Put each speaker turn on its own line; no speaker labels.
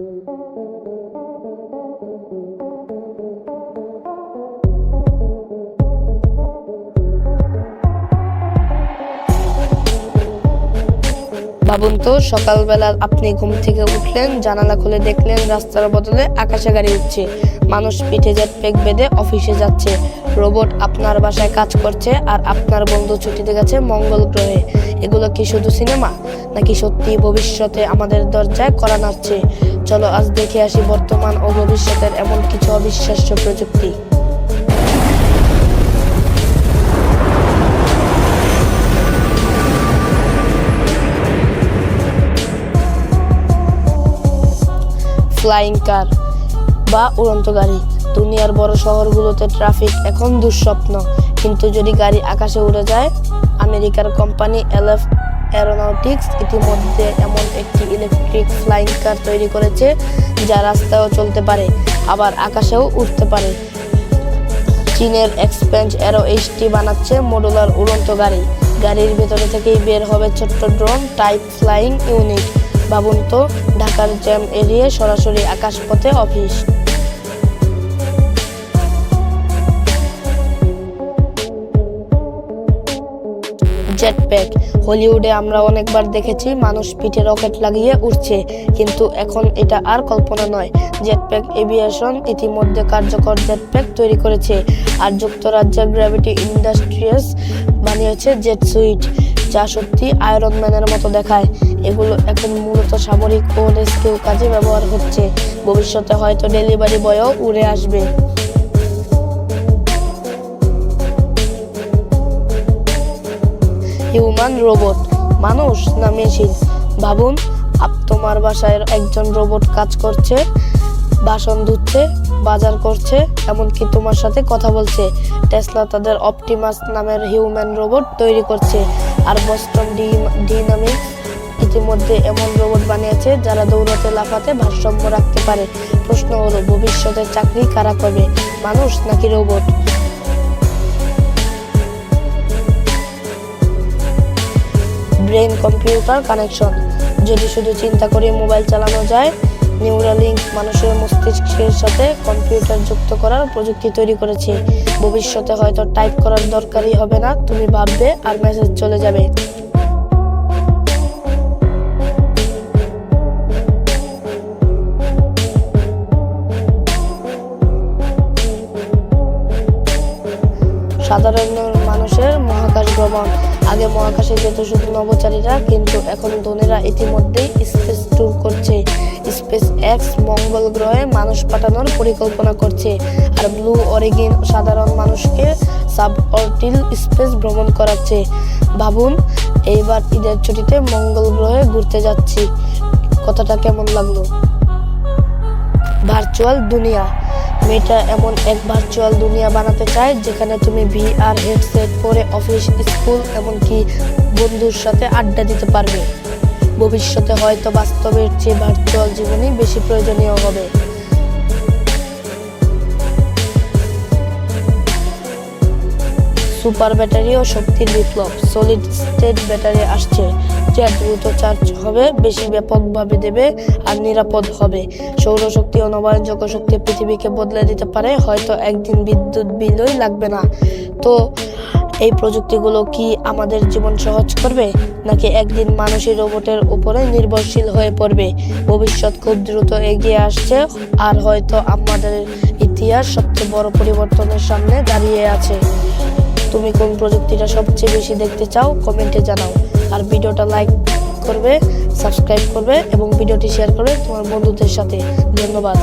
ভাবুন তো, সকালবেলা আপনি ঘুম থেকে উঠলেন, জানালা খুলে দেখলেন রাস্তার বদলে আকাশে গাড়ি উঠছে, মানুষ পিঠে জেটপ্যাক বেঁধে অফিসে যাচ্ছে, রোবট আপনার বাসায় কাজ করছে, আর আপনার বন্ধু ছুটিতে গেছে মঙ্গল গ্রহে। এগুলো কি শুধু সিনেমা, নাকি সত্যি ভবিষ্যতে আমাদের দরজায় কড়া নাড়ছে? চলো আজ দেখে আসি বর্তমান ও ভবিষ্যতের এমন কিছু অবিশ্বাস্য প্রযুক্তি। ফ্লাইং কার বা উড়ন্ত গাড়ি। দুনিয়ার বড় শহরগুলোতে ট্রাফিক এখন দুঃস্বপ্ন, কিন্তু যদি গাড়ি আকাশে উড়ে যায়। আমেরিকার কোম্পানি এলএফ এরোনটিক্স ইতিমধ্যে এমন একটি ইলেকট্রিক ফ্লাইং কার তৈরি করেছে যা রাস্তায়ও চলতে পারে, আবার আকাশেও উঠতে পারে। চীনের এক্সপেঞ্জ এরো এইচটি বানাচ্ছে মডুলার উড়ন্ত গাড়ি। গাড়ির ভেতরে থেকেই বের হবে ছোট্ট ড্রোন টাইপ ফ্লাইং ইউনিট। ভাবুন তো, ঢাকার জ্যাম এড়িয়ে সরাসরি আকাশপথে অফিস। জেটপ্যাক। হলিউডে আমরা অনেকবার দেখেছি মানুষ পিঠে রকেট লাগিয়ে উঠছে, কিন্তু এখন এটা আর কল্পনা নয়। জেটপ্যাক এভিয়েশন ইতিমধ্যে কার্যকর জেটপ্যাক তৈরি করেছে, আর যুক্তরাজ্যের গ্র্যাভিটি ইন্ডাস্ট্রিজ বানিয়েছে জেট সুইট, যা সত্যি আয়রন ম্যানের মতো দেখায়। এগুলো এখন মূলত সামরিক ও রেস্কিউ কাজে ব্যবহার হচ্ছে। ভবিষ্যতে হয়তো ডেলিভারি বয়ও উড়ে আসবে। হিউম্যান রোবট, মানুষ না মেশিন? ভাবুন, তোমার বাসায় একজন রোবট কাজ করছে, বাসন ধুচ্ছে, বাজার করছে, এমনকি তোমার সাথে কথা বলছে। টেসলা তাদের অপটিমাস নামের হিউম্যান রোবট তৈরি করছে, আর বস্টন ডাইনামিক্স ইতিমধ্যে এমন রোবট বানিয়েছে যারা দৌড়াতে, লাফাতে ভারসাম্য রাখতে পারে। প্রশ্ন হলো, ভবিষ্যতের চাকরি কারা করবে, মানুষ নাকি রোবট? Brain computer connection. যদি শুধু চিন্তা করে মোবাইল চালানো যায়, নিউরালিঙ্ক মানুষের মস্তিষ্কের সাথে কম্পিউটার যুক্ত করার প্রযুক্তি তৈরি করেছে। ভবিষ্যতে হয়তো টাইপ করার দরকারই হবে না, তুমি ভাববে আর মেসেজ চলে যাবে। সাধারণ মানুষের মহাকাশ ভ্রমণ। আগে মহাকাশে যেত শুধু নভোচারীরা, কিন্তু এখন ধনীরা ইতিমধ্যেই স্পেস ট্যুর করছে। স্পেস এক্স মঙ্গল গ্রহে মানুষ পাঠানোর পরিকল্পনা করছে, আর ব্লু অরিজিন সাধারণ মানুষকে সাবঅর্বিটাল স্পেস ভ্রমণ করাচ্ছে। ভাবুন, এইবার ঈদের ছুটিতে মঙ্গল গ্রহে ঘুরতে যাচ্ছি, কথাটা কেমন লাগলো? ভার্চুয়াল দুনিয়া। মেটা এমন এক ভার্চুয়াল দুনিয়া বানাতে চায় যেখানে তুমি ভিআর হেডসেট পরে অফিস, স্কুল, এমনকি বন্ধুর সাথে আড্ডা দিতে পারবে। ভবিষ্যতে হয়তো বাস্তবের চেয়ে ভার্চুয়াল জীবনই বেশি প্রয়োজনীয় হবে। সুপার ব্যাটারি ও শক্তির বিপ্লব। সলিড স্টেট ব্যাটারি আসছে, যা দ্রুত চার্জ হবে, বেশি ব্যাপকভাবে দেবে, আর নিরাপদ হবে। সৌরশক্তি ও নবায়নযোগ্য শক্তি পৃথিবীকে বদলে দিতে পারে, হয়তো একদিন বিদ্যুৎ বিলই লাগবে না। তো এই প্রযুক্তিগুলো কি আমাদের জীবন সহজ করবে, নাকি একদিন মানুষই রোবটের উপরে নির্ভরশীল হয়ে পড়বে? ভবিষ্যৎ খুব দ্রুত এগিয়ে আসছে, আর হয়তো আমাদের ইতিহাস সবচেয়ে বড় পরিবর্তনের সামনে দাঁড়িয়ে আছে। তুমি কোন প্রযুক্তিটা সবচেয়ে বেশি দেখতে চাও, কমেন্টে জানাও। আর ভিডিওটা লাইক করবে, সাবস্ক্রাইব করবে এবং ভিডিওটি শেয়ার করবে তোমার বন্ধুদের সাথে। ধন্যবাদ।